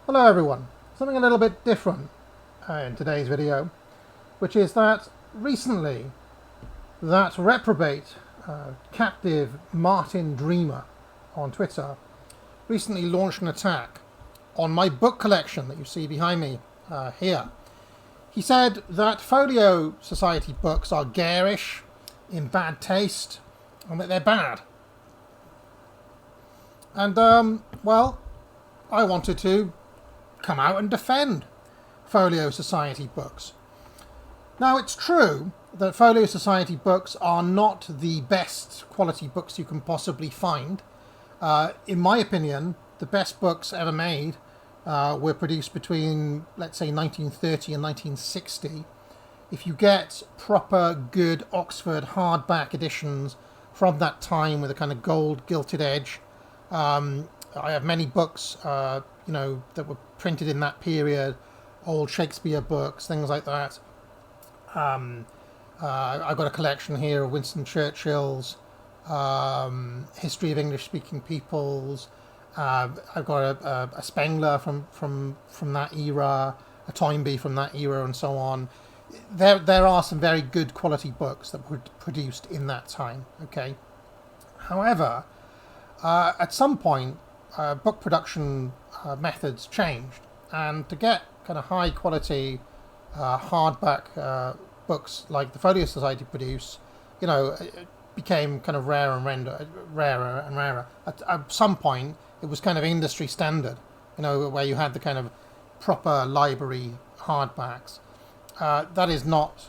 Hello everyone, something a little bit different in today's video, which is that recently that reprobate captive Martin Dreamer on Twitter recently launched an attack on my book collection that you see behind me here. He said that Folio Society books are garish, in bad taste, and that they're bad. And well, I wanted to come out and defend Folio Society books. Now, it's true that Folio Society books are not the best quality books you can possibly find. In my opinion, the best books ever made were produced between, let's say, 1930 and 1960. If you get proper, good Oxford hardback editions from that time with a kind of gold gilded edge, I have many books, that were printed in that period, old Shakespeare books, things like that. I've got a collection here of Winston Churchill's History of English-Speaking Peoples. I've got a Spengler from that era, a Toynbee from that era, and so on. There are some very good quality books that were produced in that time. Okay, however, at some point, book production methods changed, and to get kind of high quality hardback books like the Folio Society produce, it became kind of rarer and rarer. At some point, it was kind of industry standard, where you had the kind of proper library hardbacks. That is not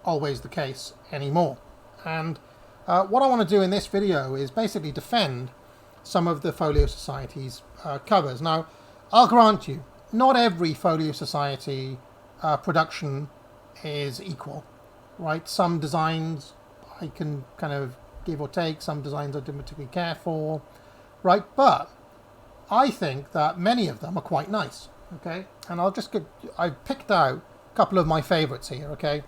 always the case anymore. And what I want to do in this video is basically defend some of the Folio Society's covers. Now, I'll grant you, not every Folio Society production is equal, right? Some designs I can kind of give or take, some designs I didn't particularly care for, right? But I think that many of them are quite nice, okay? And I've picked out a couple of my favourites here, okay?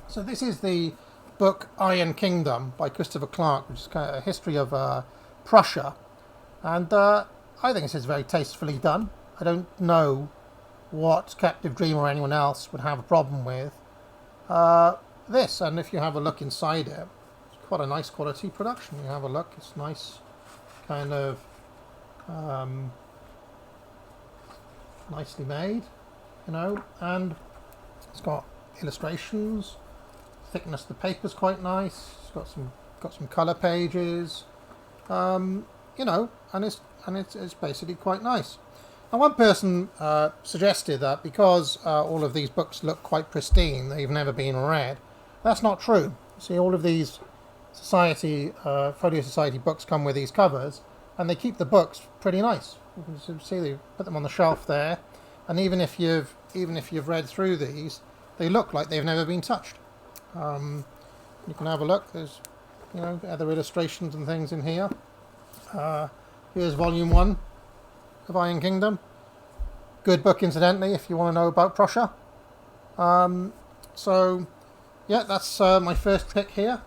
So this is the book Iron Kingdom by Christopher Clark, which is kind of a history of Prussia. And I think this is very tastefully done. I don't know what Captive Dream or anyone else would have a problem with this. And if you have a look inside it, it's quite a nice quality production. You have a look, it's nice, kind of nicely made, and it's got illustrations. Thickness of the paper's quite nice. It's got some colour pages. And it's basically quite nice. Now, one person suggested that because all of these books look quite pristine, they've never been read. That's not true. See, all of these Folio Society books come with these covers, and they keep the books pretty nice. You can see they put them on the shelf there, and even if you've read through these, they look like they've never been touched. You can have a look. There's other illustrations and things in here. Here's volume 1 of Iron Kingdom. Good book, incidentally, if you want to know about Prussia. So, yeah, that's my first pick here.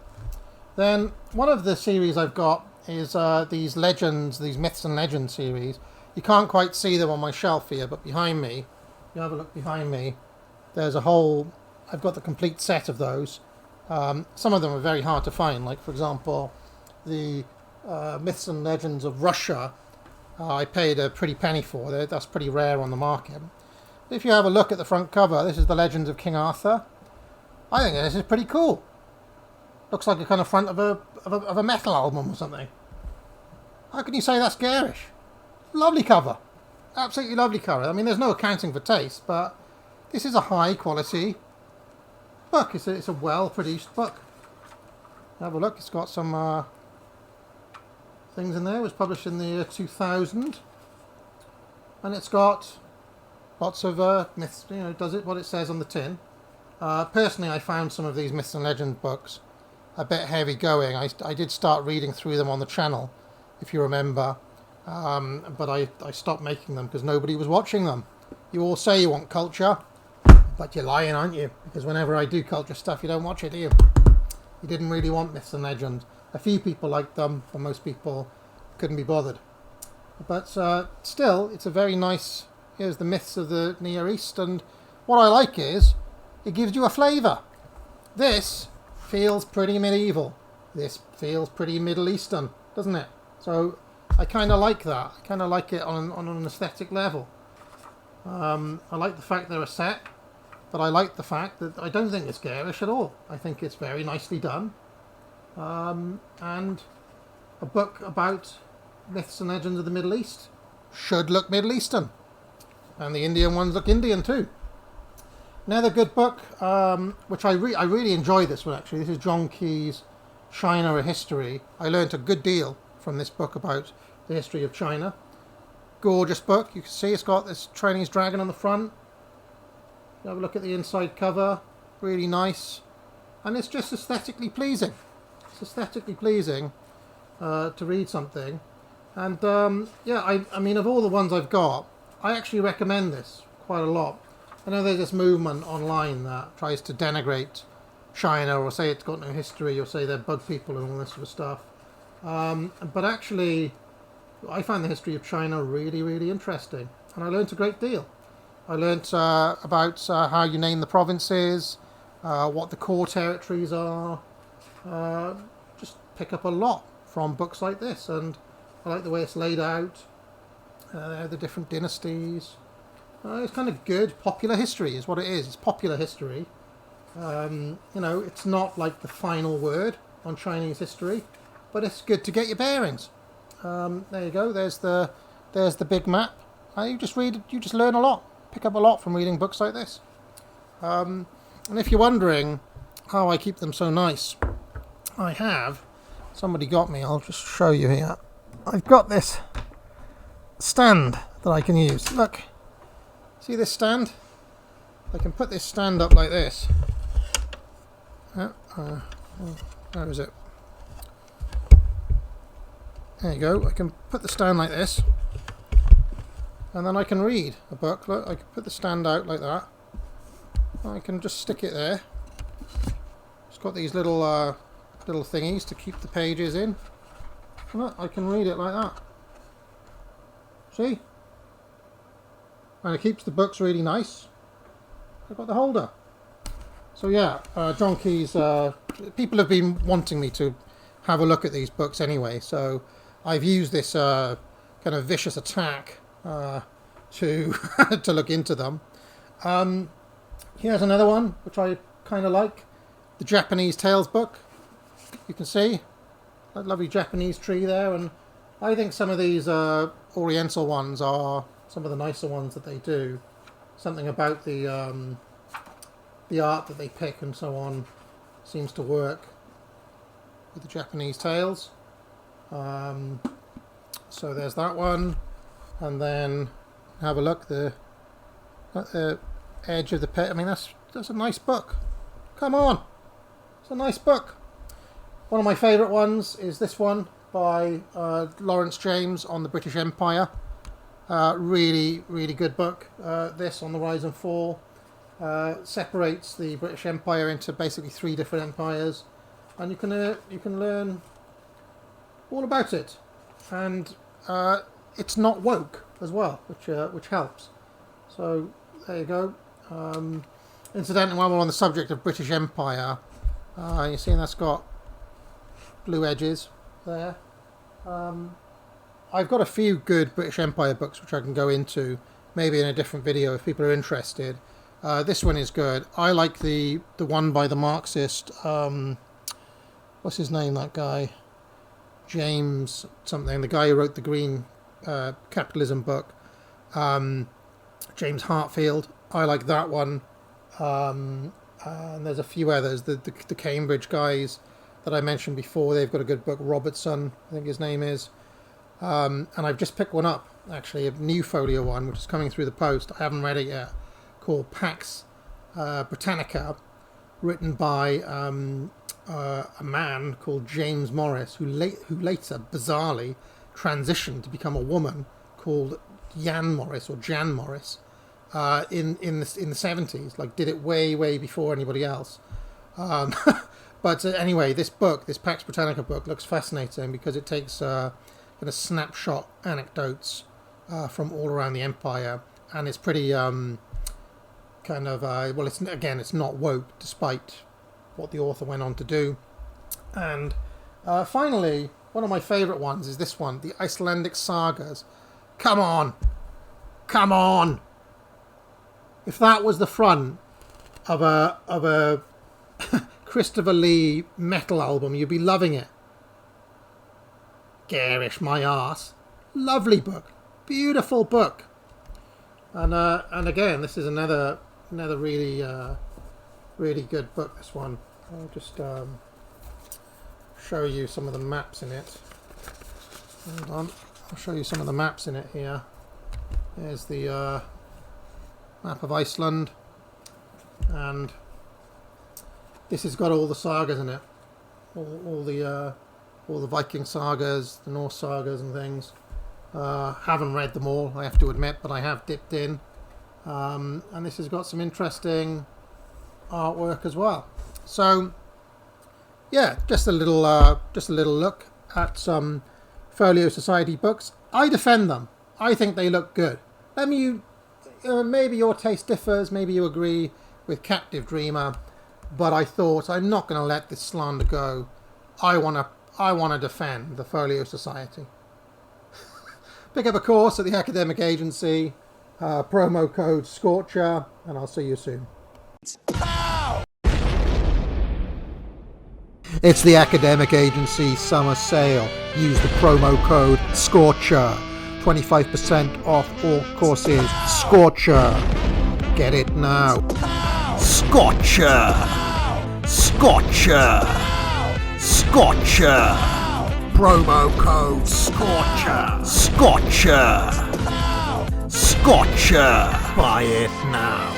Then, one of the series I've got is these Myths and Legends series. You can't quite see them on my shelf here, but behind me, if you have a look behind me, there's I've got the complete set of those. Some of them are very hard to find, like, for example, the Myths and Legends of Russia. I paid a pretty penny for it. That's pretty rare on the market. If you have a look at the front cover, this is the Legends of King Arthur. I think this is pretty cool. Looks like a kind of front of a metal album or something. How can you say that's garish? Lovely cover. Absolutely lovely cover. I mean, there's no accounting for taste, but this is a high quality book. It's a well produced book. Have a look. It's got some things in there. It was published in the year 2000, and it's got lots of myths. Does it what it says on the tin. Personally, I found some of these Myths and Legends books a bit heavy going. I did start reading through them on the channel, if you remember, but I stopped making them because nobody was watching them. You all say you want culture, but you're lying, aren't you? Because whenever I do culture stuff, you don't watch it, do you? He didn't really want myths and legends. A few people liked them, but most people couldn't be bothered. But still, it's a very nice, here's the myths of the Near East, and what I like is, it gives you a flavour. This feels pretty medieval. This feels pretty Middle Eastern, doesn't it? So I kind of like that. I kind of like it on an aesthetic level. I like the fact they're a set, but I like the fact that I don't think it's garish at all. I think it's very nicely done. And a book about myths and legends of the Middle East should look Middle Eastern. And the Indian ones look Indian too. Another good book, which I really enjoy this one actually. This is John Key's China, a History. I learnt a good deal from this book about the history of China. Gorgeous book. You can see it's got this Chinese dragon on the front. You have a look at the inside cover. Really nice. And it's just aesthetically pleasing. It's aesthetically pleasing to read something. And yeah, I mean, of all the ones I've got, I actually recommend this quite a lot. I know there's this movement online that tries to denigrate China or say it's got no history or say they're bug people and all this sort of stuff. But actually, I find the history of China really, really interesting. And I learnt a great deal. I learnt about how you name the provinces, what the core territories are. Just pick up a lot from books like this. And I like the way it's laid out. The different dynasties. It's kind of good. Popular history is what it is. It's popular history. You know, it's not like the final word on Chinese history, but it's good to get your bearings. There you go. There's the big map. You just read it. You just learn a lot. Pick up a lot from reading books like this. And if you're wondering how I keep them so nice, I have. Somebody got me. I'll just show you here. I've got this stand that I can use. Look. See this stand? I can put this stand up like this. Where is it? There you go. I can put the stand like this. And then I can read a book. Look, I can put the stand out like that. I can just stick it there. It's got these little little thingies to keep the pages in. And look, I can read it like that. See? And it keeps the books really nice. I've got the holder. So yeah, John Key's, people have been wanting me to have a look at these books anyway, so I've used this kind of vicious attack to to look into them. Here's another one, which I kind of like. The Japanese Tales book. You can see that lovely Japanese tree there, and I think some of these Oriental ones are some of the nicer ones that they do. Something about the art that they pick and so on seems to work with the Japanese tales. So there's that one, and then have a look at the edge of the pit. I mean, that's a nice book. Come on, it's a nice book. One of my favourite ones is this one by Lawrence James on the British Empire. Really, really good book. This on the Rise and Fall separates the British Empire into basically 3 different empires, and you can learn all about it. And it's not woke as well, which helps. So there you go. Incidentally, while we're on the subject of British Empire, you see that's got blue edges there. I've got a few good British Empire books which I can go into, maybe in a different video if people are interested. This one is good. I like the one by the Marxist, what's his name, that guy? James something, the guy who wrote the Green Capitalism book. James Hartfield. I like that one. And there's a few others. The Cambridge guys that I mentioned before, they've got a good book. Robertson, I think his name is. And I've just picked one up, actually, a new folio one, which is coming through the post. I haven't read it yet, called Pax Britannica, written by a man called James Morris, who later, bizarrely, transitioned to become a woman called Jan Morris, or Jan Morris, in the 70s. Like, did it way before anybody else. But anyway, this book, this Pax Britannica book, looks fascinating because it takes kind of snapshot anecdotes from all around the empire, and it's pretty kind of well, it's not woke, despite what the author went on to do. And finally, one of my favourite ones is this one, the Icelandic sagas. Come on, come on! If that was the front of a Christopher Lee metal album, you'd be loving it. Garish my arse. Lovely book, beautiful book. And again, this is another really really good book. This one. I'll just show you some of the maps in it. Hold on, I'll show you some of the maps in it here. There's the map of Iceland, and this has got all the sagas in it, all the Viking sagas, the Norse sagas and things. Haven't read them all, I have to admit, but I have dipped in, and this has got some interesting artwork as well. So yeah, just a little look at some Folio Society books. I defend them. I think they look good. Maybe your taste differs, maybe you agree with Captive Dreamer, but I thought I'm not going to let this slander go. I want to defend the Folio Society. Pick up a course at the academic agency, promo code Scorcher, and I'll see you soon. It's the academic agency summer sale. Use the promo code Scorcher. 25% off all courses. Scorcher. Get it now. Scorcher. Scorcher. Scorcher. Promo code Scorcher. Scorcher. Scorcher. Buy it now.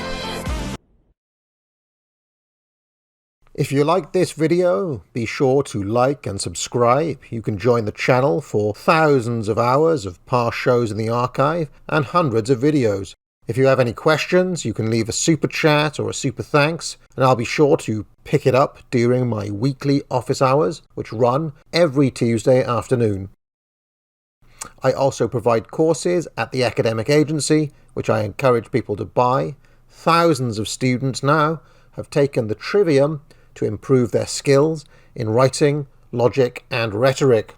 If you like this video, be sure to like and subscribe. You can join the channel for thousands of hours of past shows in the archive and hundreds of videos. If you have any questions, you can leave a super chat or a super thanks, and I'll be sure to pick it up during my weekly office hours, which run every Tuesday afternoon. I also provide courses at the academic agency, which I encourage people to buy. Thousands of students now have taken the Trivium to improve their skills in writing, logic and rhetoric.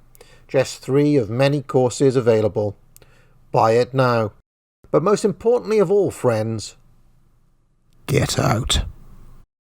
Just 3 of many courses available. Buy it now. But most importantly of all, friends, get out.